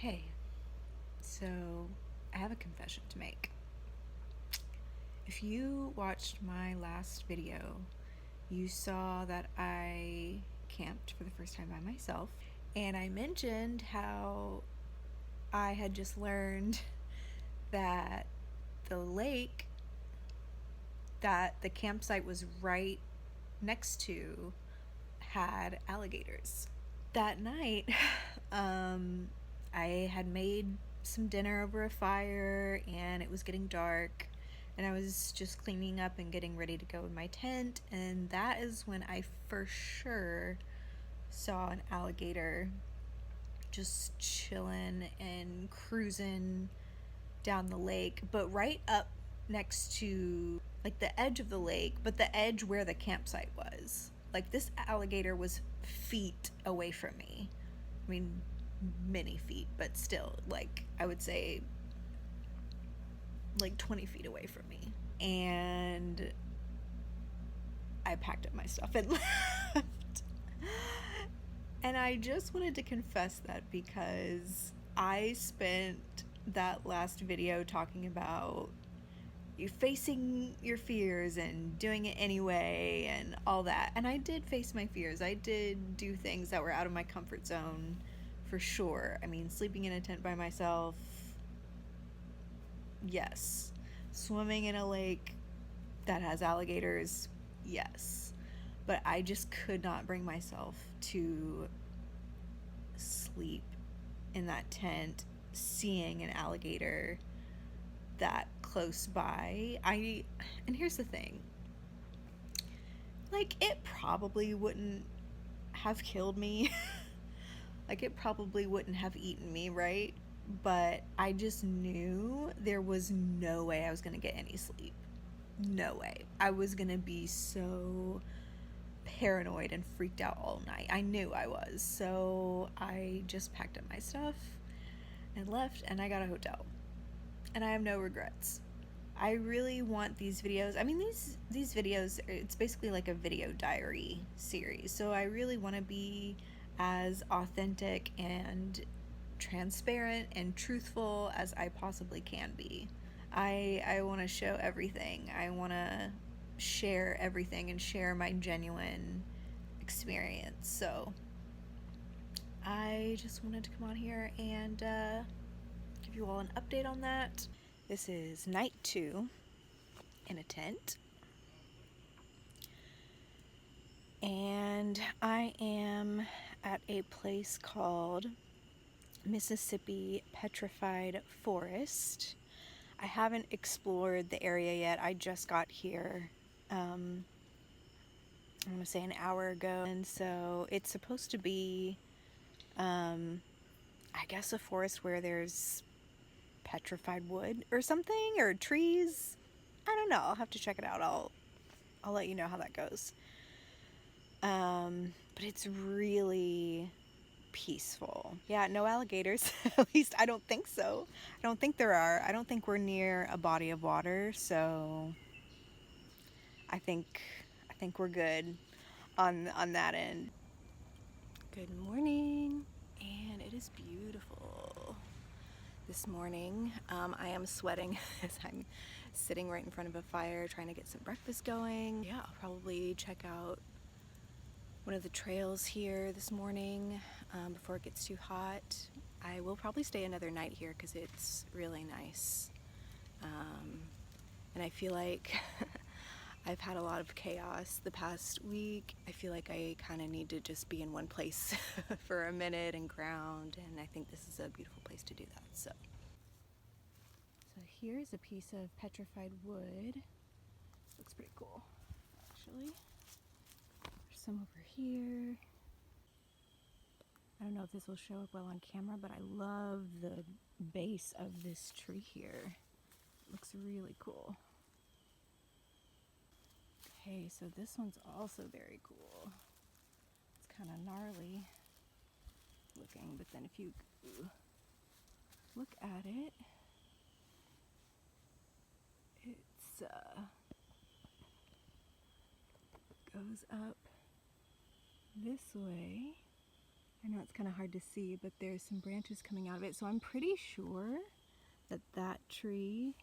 Hey, so I have a confession to make. If you watched my last video, you saw that I camped for the first time by myself, and I mentioned how I had just learned that the lake that the campsite was right next to had alligators. That night, I had made some dinner over a fire and it was getting dark, and I was just cleaning up and getting ready to go in my tent, and that is when I for sure saw an alligator just chilling and cruising down the lake, but right up next to like the edge of the lake, but the edge where the campsite was. Like, this alligator was feet away from me. I mean, many feet, but still, like, I would say like 20 feet away from me. And I packed up my stuff and left. And I just wanted to confess that because I spent that last video talking about you facing your fears and doing it anyway and all that. And I did face my fears. I did do things that were out of my comfort zone for sure. I mean, sleeping in a tent by myself, yes. Swimming in a lake that has alligators, yes. But I just could not bring myself to sleep in that tent seeing an alligator that close by. And here's the thing. Like, it probably wouldn't have killed me. Like, it probably wouldn't have eaten me, right? But I just knew there was no way I was going to get any sleep. No way. I was going to be so paranoid and freaked out all night. I knew I was. So I just packed up my stuff and left, and I got a hotel. And I have no regrets. I really want these videos. I mean, these videos, it's basically like a video diary series. So I really want to be as authentic and transparent and truthful as I possibly can be. I want to show everything. I want to share everything and share my genuine experience. So I just wanted to come on here and give you all an update on that. This is night 2 in a tent. And I am at a place called Mississippi Petrified Forest. I haven't explored the area yet. I just got here, I'm going to say an hour ago. And so it's supposed to be, I guess, a forest where there's petrified wood or something, or trees. I don't know. I'll have to check it out. I'll let you know how that goes. But it's really peaceful. Yeah, no alligators. At least I don't think so. I don't think there are. I don't think we're near a body of water, so I think we're good on that end. Good morning, and it is beautiful this morning. I am sweating as I'm sitting right in front of a fire trying to get some breakfast going. Yeah, I'll probably check out one of the trails here this morning before it gets too hot. I will probably stay another night here because it's really nice. And I feel like I've had a lot of chaos the past week. I feel like I kind of need to just be in one place for a minute and ground, and I think this is a beautiful place to do that. So here's a piece of petrified wood. Looks pretty cool, actually. There's some over here. I don't know if this will show up well on camera, but I love the base of this tree here. It looks really cool. Okay, so this one's also very cool. It's kind of gnarly looking, but then if you look at it, it's goes up this way, I know it's kind of hard to see, but there's some branches coming out of it. So I'm pretty sure that that tree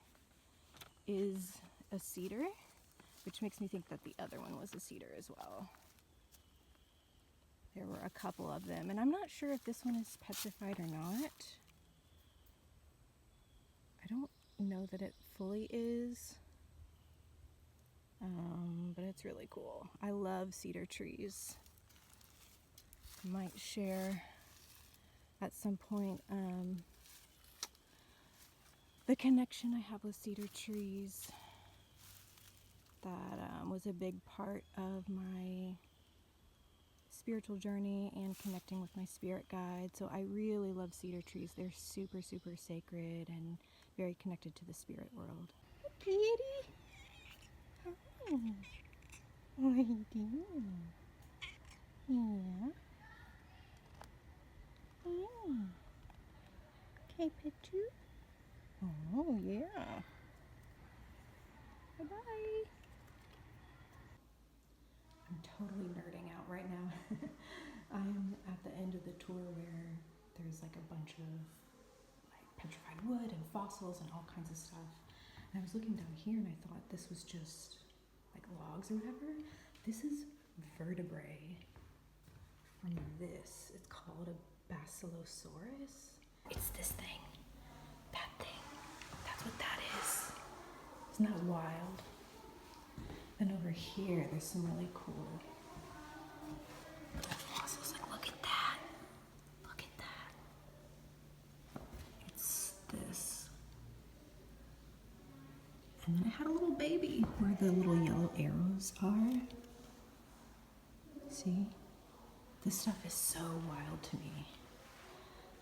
is a cedar, which makes me think that the other one was a cedar as well. There were a couple of them, and I'm not sure if this one is petrified or not. I don't know that it fully is, but it's really cool. I love cedar trees. Might share at some point the connection I have with cedar trees. That was a big part of my spiritual journey and connecting with my spirit guide. So I really love cedar trees. They're super, super sacred and very connected to the spirit world. Kitty! Oh, what are you doing? Yeah. Yeah. Okay, pet you? Oh, yeah. Bye-bye. I'm totally nerding out right now. I'm at the end of the tour where there's like a bunch of like petrified wood and fossils and all kinds of stuff. And I was looking down here and I thought this was just like logs or whatever. This is vertebrae from this. It's called a basilosaurus. It's this thing. That thing. That's what that is. Isn't that wild? And over here, there's some really cool fossils. Like, look at that. Look at that. It's this. And then I had a little baby where the little yellow arrows are. See? This stuff is so wild to me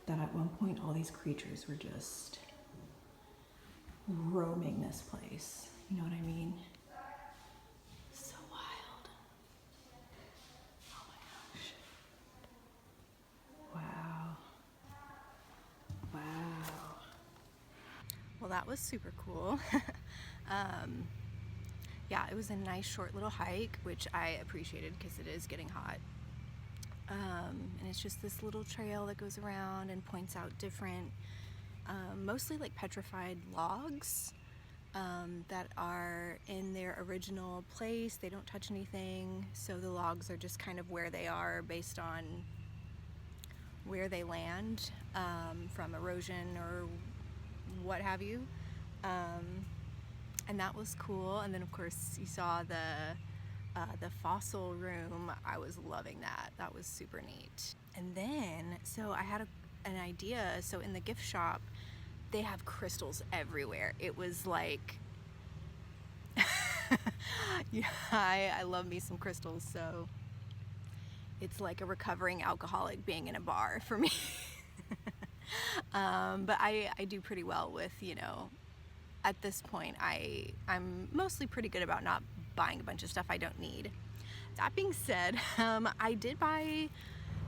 that at one point all these creatures were just roaming this place. You know what I mean? So wild. Oh my gosh. Wow. Wow. Well, that was super cool. Yeah, it was a nice short little hike, which I appreciated because it is getting hot. And it's just this little trail that goes around and points out different, mostly like petrified logs that are in their original place. They don't touch anything, so the logs are just kind of where they are based on where they land from erosion or what have you. And that was cool. And then of course you saw the fossil room. I was loving that. That was super neat. And then, so I had an idea. So in the gift shop, they have crystals everywhere. It was like, yeah, I love me some crystals. So it's like a recovering alcoholic being in a bar for me. But I do pretty well with, you know, at this point, I'm mostly pretty good about not buying a bunch of stuff I don't need. That being said, I did buy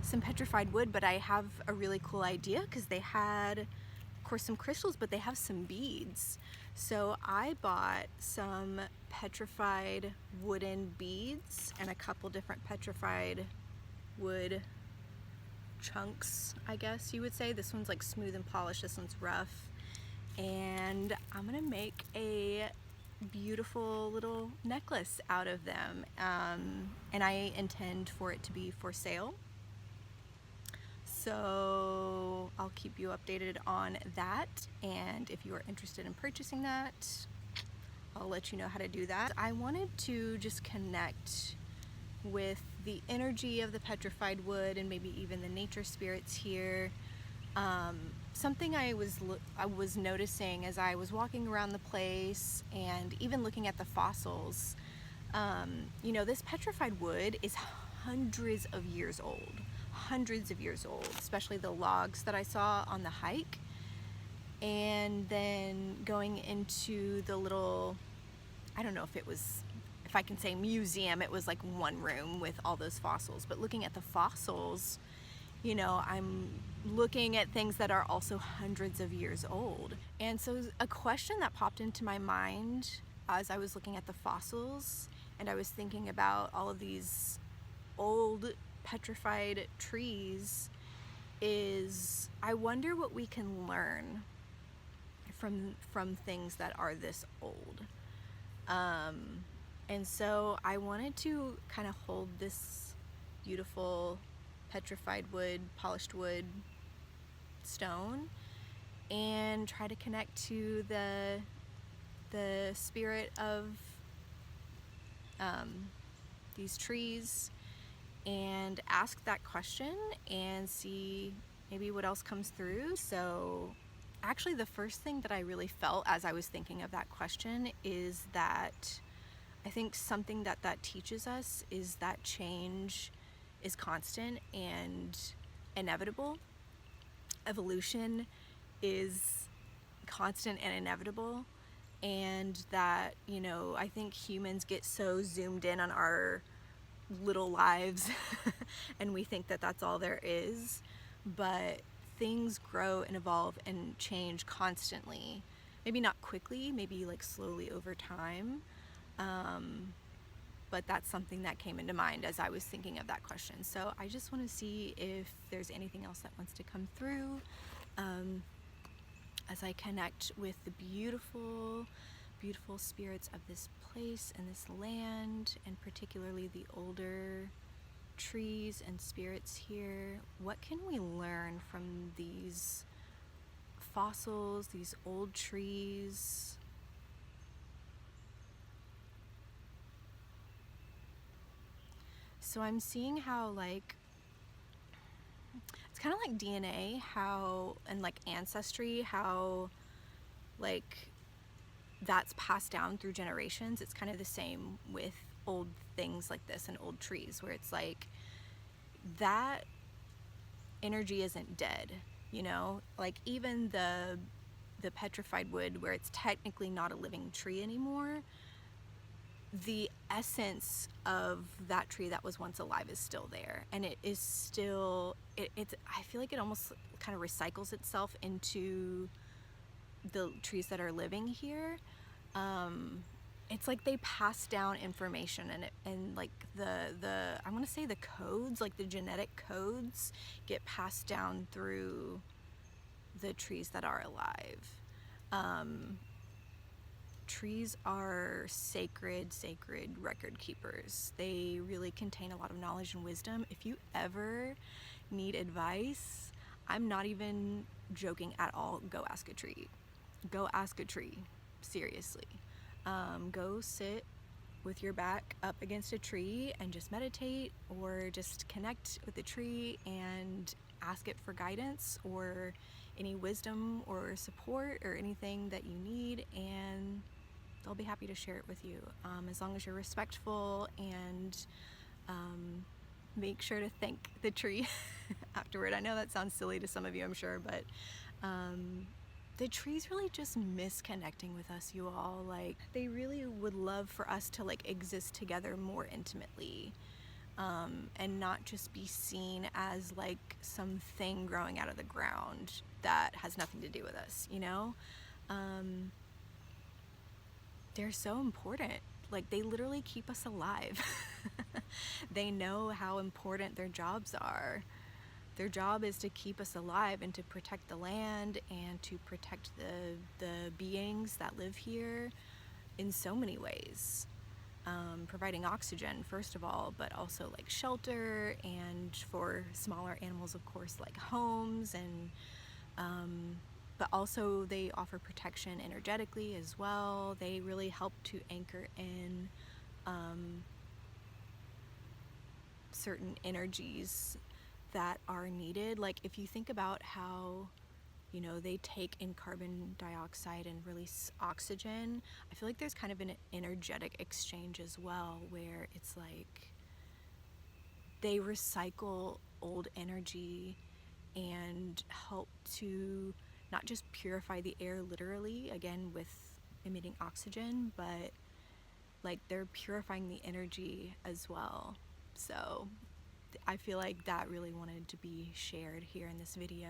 some petrified wood, but I have a really cool idea because they had, of course, some crystals, but they have some beads. So I bought some petrified wooden beads and a couple different petrified wood chunks, I guess you would say. This one's like smooth and polished, this one's rough. And I'm gonna make a beautiful little necklace out of them, and I intend for it to be for sale. So I'll keep you updated on that, and if you are interested in purchasing that, I'll let you know how to do that. I wanted to just connect with the energy of the petrified wood and maybe even the nature spirits here. Something I was noticing as I was walking around the place and even looking at the fossils, you know, this petrified wood is hundreds of years old, especially the logs that I saw on the hike. And then going into the little, I don't know if I can say museum, it was like one room with all those fossils, but looking at the fossils, you know, I'm looking at things that are also hundreds of years old. And so a question that popped into my mind as I was looking at the fossils and I was thinking about all of these old petrified trees is I wonder what we can learn from things that are this old. And so I wanted to kind of hold this beautiful petrified wood, polished wood stone and try to connect to the spirit of these trees and ask that question and see maybe what else comes through. So actually the first thing that I really felt as I was thinking of that question is that I think something that teaches us is that change is constant and inevitable. Evolution is constant and inevitable, and that, I think humans get so zoomed in on our little lives and we think that that's all there is, but things grow and evolve and change constantly. Maybe not quickly, maybe like slowly over time. But that's something that came into mind as I was thinking of that question. So I just want to see if there's anything else that wants to come through as I connect with the beautiful, beautiful spirits of this place and this land, and particularly the older trees and spirits here. What can we learn from these fossils, these old trees? So I'm seeing how it's kind of like DNA, how, and like ancestry, how that's passed down through generations. It's kind of the same with old things like this and old trees, where it's like that energy isn't dead, like even the petrified wood, where it's technically not a living tree anymore, the essence of that tree that was once alive is still there, and it is still, it's, I feel like it almost kind of recycles itself into the trees that are living here. It's like they pass down information, and like the I want to say the codes, like the genetic codes, get passed down through the trees that are alive. Trees are sacred record keepers. They really contain a lot of knowledge and wisdom. If you ever need advice, I'm not even joking at all, go ask a tree. Go ask a tree, seriously. Go sit with your back up against a tree and just meditate, or just connect with the tree and ask it for guidance or any wisdom or support or anything that you need, and they'll be happy to share it with you, as long as you're respectful, and make sure to thank the tree afterward. I know that sounds silly to some of you, I'm sure, but the trees really just miss connecting with us, you all. Like, they really would love for us to exist together more intimately, and not just be seen as like something growing out of the ground that has nothing to do with us, They're so important. Like, they literally keep us alive. They know how important their jobs are. Their job is to keep us alive and to protect the land and to protect the beings that live here in so many ways. Providing oxygen, first of all, but also like shelter, and for smaller animals, of course, like homes, and but also they offer protection energetically as well. They really help to anchor in certain energies that are needed. Like, if you think about how, they take in carbon dioxide and release oxygen, I feel like there's kind of an energetic exchange as well, where it's like they recycle old energy and help to not just purify the air literally, again with emitting oxygen, but like they're purifying the energy as well. So I feel like that really wanted to be shared here in this video.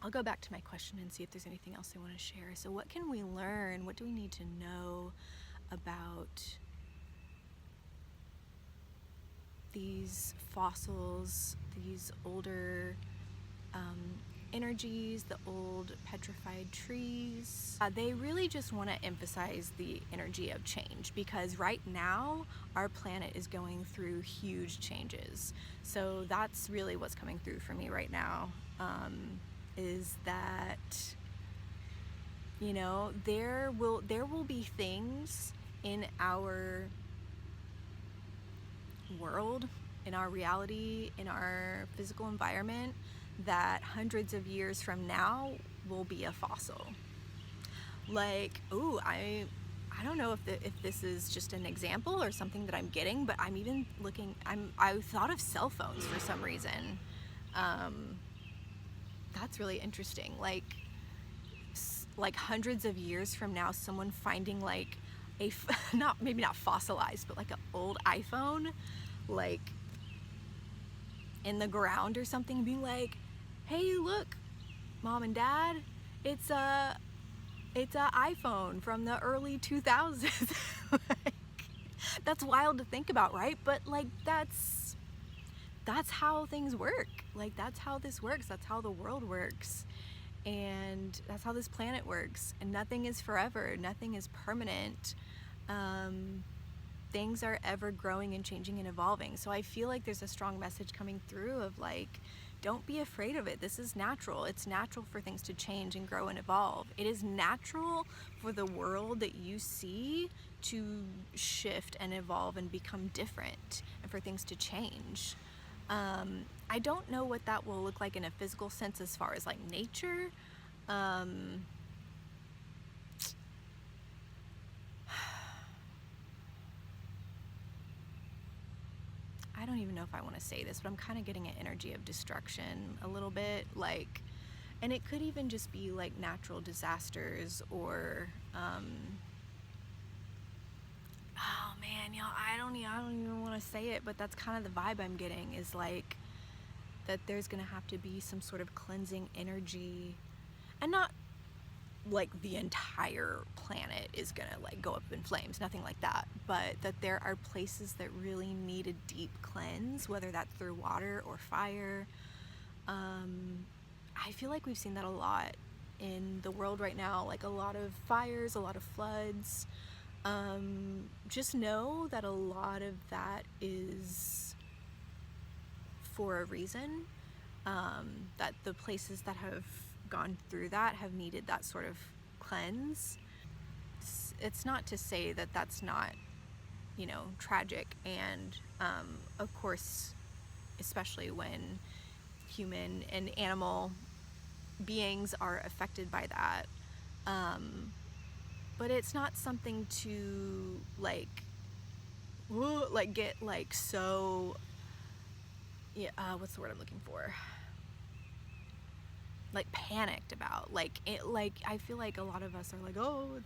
I'll go back to my question and see if there's anything else I want to share. So what can we learn? What do we need to know about these fossils, these older energies, the old petrified trees. They really just want to emphasize the energy of change, because right now our planet is going through huge changes. So that's really what's coming through for me right now, is that, you know, there will be things in our world, in our reality, in our physical environment, that hundreds of years from now will be a fossil. Like, ooh, I don't know if this is just an example or something that I'm getting, but I'm even looking, I thought of cell phones for some reason. That's really interesting. Like hundreds of years from now, someone finding like maybe not fossilized, but like an old iPhone, like in the ground or something, and being like, hey, look, mom and dad, it's a iPhone from the early 2000s. Like, that's wild to think about, right? But like that's how things work. Like, that's how this works. That's how the world works. And that's how this planet works. And nothing is forever. Nothing is permanent. Things are ever growing and changing and evolving. So I feel like there's a strong message coming through of like, don't be afraid of it. This is natural. It's natural for things to change and grow and evolve. It is natural for the world that you see to shift and evolve and become different, and for things to change. I don't know what that will look like in a physical sense as far as like nature. I don't even know if I want to say this, but I'm kind of getting an energy of destruction a little bit, like, and it could even just be like natural disasters or, oh man, y'all, I don't even want to say it, but that's kind of the vibe I'm getting, is like that there's gonna have to be some sort of cleansing energy, and not like the entire planet is gonna like go up in flames, nothing like that, but that there are places that really need a deep cleanse, whether that's through water or fire. I feel like we've seen that a lot in the world right now, like a lot of fires, a lot of floods. Just know that a lot of that is for a reason, that the places that have gone through that have needed that sort of cleanse. It's not to say that that's not, you know, tragic, and of course, especially when human and animal beings are affected by that, but it's not something to like get like so, yeah, what's the word I'm looking for? Like panicked about. Like I feel like a lot of us are like, oh,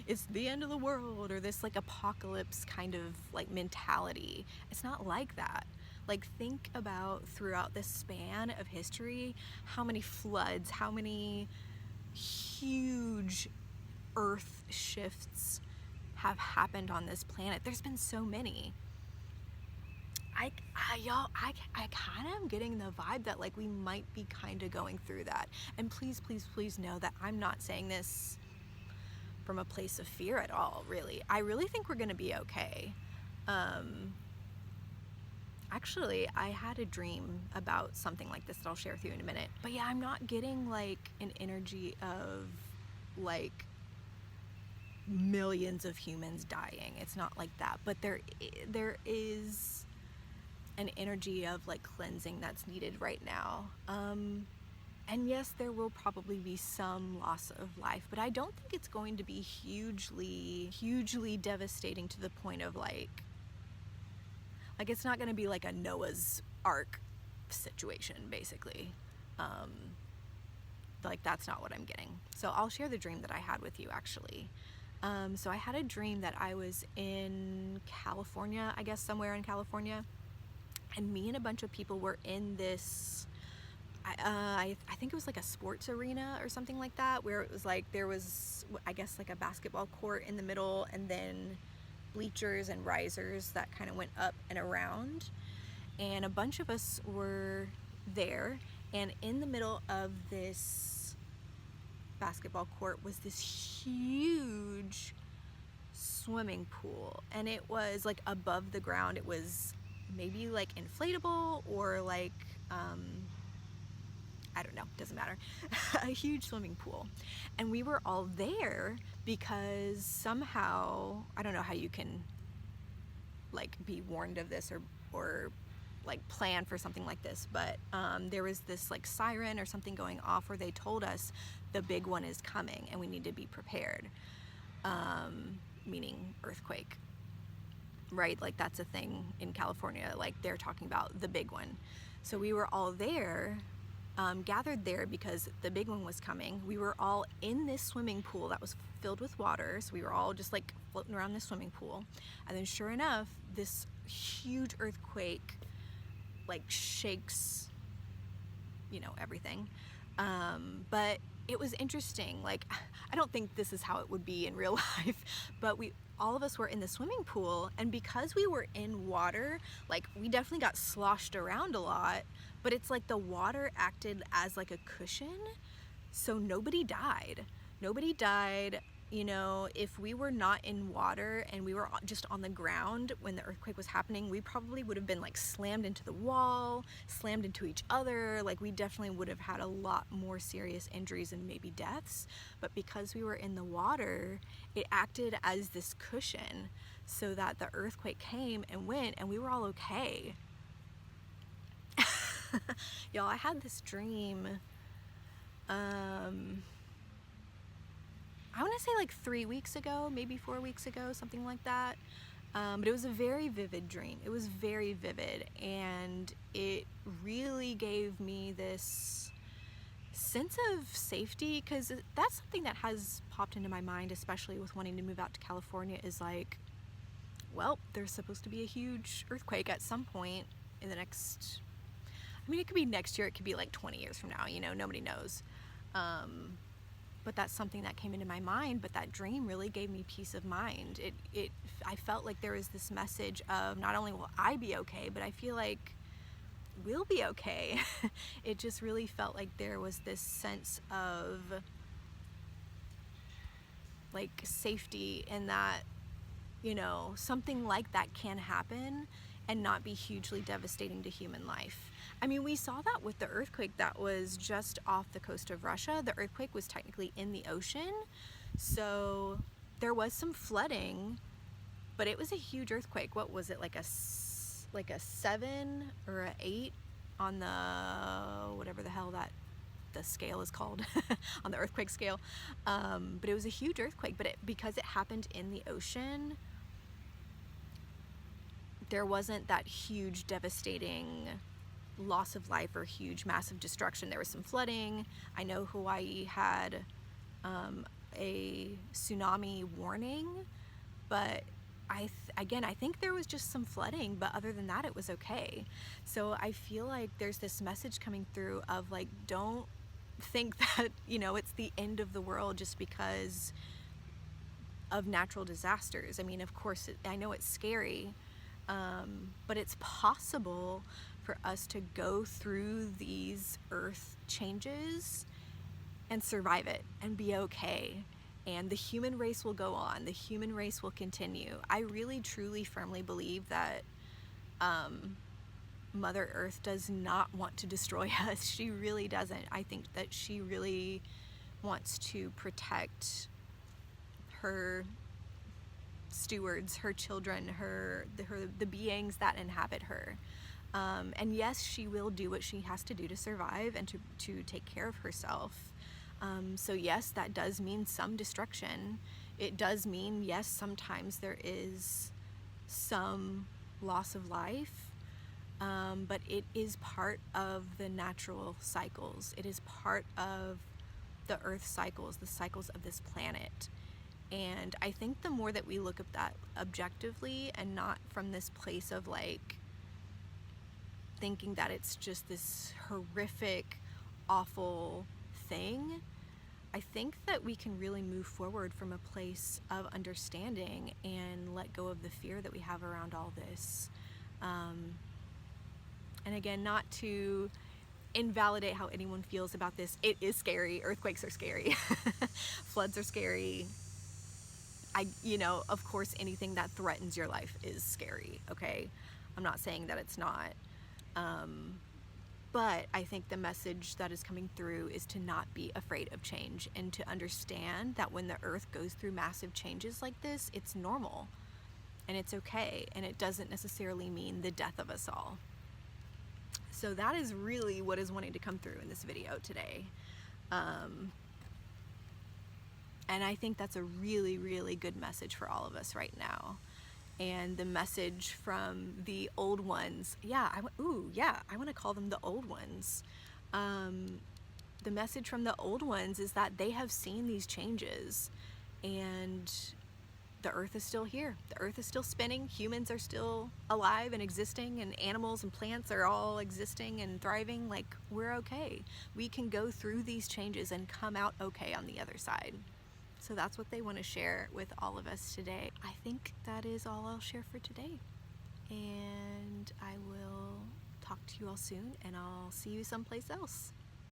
it's the end of the world, or this like apocalypse kind of like mentality. It's not like that. Like, think about throughout this span of history, how many floods, how many huge earth shifts have happened on this planet. There's been so many. I kind of am getting the vibe that like we might be kind of going through that. And please, please, please know that I'm not saying this from a place of fear at all, really. I really think we're going to be okay. Actually, I had a dream about something like this that I'll share with you in a minute. But yeah, I'm not getting like an energy of like millions of humans dying. It's not like that. But there is an energy of like cleansing that's needed right now. And yes, there will probably be some loss of life, but I don't think it's going to be hugely devastating to the point of like it's not going to be like a Noah's Ark situation, basically. Like, that's not what I'm getting. So I'll share the dream that I had with you, actually. So I had a dream that I was in California, I guess somewhere in California, and me and a bunch of people were in this, I think it was like a sports arena or something like that, where it was like, there was, I guess, like a basketball court in the middle, and then bleachers and risers that kind of went up and around. and a bunch of us were there, and in the middle of this basketball court was this huge swimming pool, and it was like above the ground. It was maybe like inflatable or like I don't know, doesn't matter. A huge swimming pool. And we were all there because somehow, I don't know how you can like be warned of this or like plan for something like this, but there was this like siren or something going off where they told us the big one is coming and we need to be prepared, meaning earthquake, right? Like that's a thing in California, like they're talking about the big one. So we were all there, gathered there because the big one was coming. We were all in this swimming pool that was filled with water, so we were all just like floating around this swimming pool. And then sure enough, this huge earthquake like shakes, you know, everything. But it was interesting. Like, I don't think this is how it would be in real life, but all of us were in the swimming pool, and because we were in water, like we definitely got sloshed around a lot, but it's like the water acted as like a cushion, so nobody died. Nobody died. You know, if we were not in water and we were just on the ground when the earthquake was happening, we probably would have been like slammed into the wall, slammed into each other. Like we definitely would have had a lot more serious injuries and maybe deaths. But because we were in the water, it acted as this cushion so that the earthquake came and went and we were all okay. Y'all, I had this dream, I want to say like 3 weeks ago, maybe 4 weeks ago, something like that. But it was a very vivid dream. It was very vivid, and it really gave me this sense of safety, because that's something that has popped into my mind, especially with wanting to move out to California, is like, well, there's supposed to be a huge earthquake at some point in the next, I mean, it could be next year, it could be like 20 years from now, you know, nobody knows. But that's something that came into my mind, but that dream really gave me peace of mind. I felt like there was this message of not only will I be okay, but I feel like we'll be okay. It just really felt like there was this sense of like safety in that, you know, something like that can happen and not be hugely devastating to human life. I mean, we saw that with the earthquake that was just off the coast of Russia. The earthquake was technically in the ocean, so there was some flooding, but it was a huge earthquake. What was it, like a 7 or a 8 on the, whatever the hell that the scale is called, on the earthquake scale. But it was a huge earthquake, but because it happened in the ocean, there wasn't that huge devastating loss of life or huge massive destruction. There was some flooding. I know Hawaii had a tsunami warning, but I think there was just some flooding, but other than that, it was okay. So I feel like there's this message coming through of like, don't think that, you know, it's the end of the world just because of natural disasters. I mean, of course, I know it's scary, but it's possible for us to go through these earth changes and survive it and be okay. And the human race will go on. The human race will continue. I really, truly, firmly believe that Mother Earth does not want to destroy us. She really doesn't. I think that she really wants to protect her stewards, her children, the beings that inhabit her. And yes, she will do what she has to do to survive and to take care of herself. So yes, that does mean some destruction. It does mean, yes, sometimes there is some loss of life, but it is part of the natural cycles. It is part of the earth cycles, the cycles of this planet. And I think the more that we look at that objectively and not from this place of like thinking that it's just this horrific, awful thing, I think that we can really move forward from a place of understanding and let go of the fear that we have around all this. And again, not to invalidate how anyone feels about this. It is scary. Earthquakes are scary. Floods are scary. Of course, anything that threatens your life is scary, okay? I'm not saying that it's not. But I think the message that is coming through is to not be afraid of change and to understand that when the earth goes through massive changes like this, it's normal and it's okay. And it doesn't necessarily mean the death of us all. So that is really what is wanting to come through in this video today. And I think that's a really, really good message for all of us right now. And the message from the old ones, I want to call them the old ones. The message from the old ones is that they have seen these changes, and the earth is still here. The earth is still spinning. Humans are still alive and existing, and animals and plants are all existing and thriving. Like, we're okay. We can go through these changes and come out okay on the other side. So that's what they want to share with all of us today. I think that is all I'll share for today. And I will talk to you all soon, and I'll see you someplace else.